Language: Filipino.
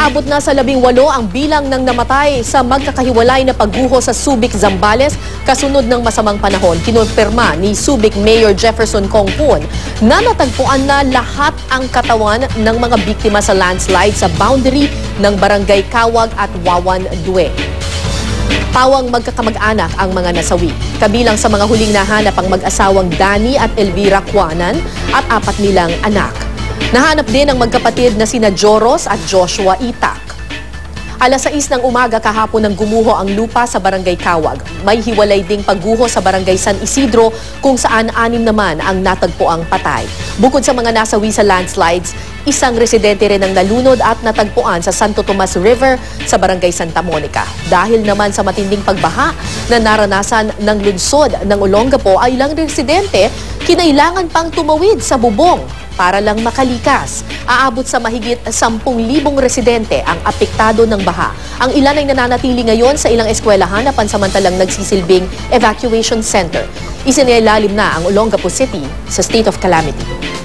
Umaabot na sa 18 ang bilang ng namatay sa magkakahiwalay na pagguho sa Subic, Zambales kasunod ng masamang panahon. Kinumpirma ni Subic Mayor Jefferson Kongpun na natagpuan na lahat ang katawan ng mga biktima sa landslide sa boundary ng Barangay Kawag at Wawan Due. Pawang magkakamag-anak ang mga nasawi. Kabilang sa mga huling nahanap ang mag-asawang Danny at Elvira Kuanan at 4 nilang anak. Nahanap din ang magkapatid na sina Joros at Joshua Itak. Alas 6 ng umaga kahapon nang gumuho ang lupa sa Barangay Kawag. May hiwalay ding pagguho sa Barangay San Isidro kung saan 6 naman ang natagpuang patay. Bukod sa mga nasawi sa landslides, isang residente rin ang nalunod at natagpuan sa Santo Tomas River sa Barangay Santa Monica. Dahil naman sa matinding pagbaha na naranasan ng lungsod ng Olongapo ay ilang residente kinailangan pang tumawid sa bubong para lang makalikas. Aabot sa mahigit 10,000 residente ang apektado ng baha. Ang ilan ay nananatili ngayon sa ilang eskwelahan na pansamantalang nagsisilbing evacuation center. Isinailalim na ang Olongapo City sa state of calamity.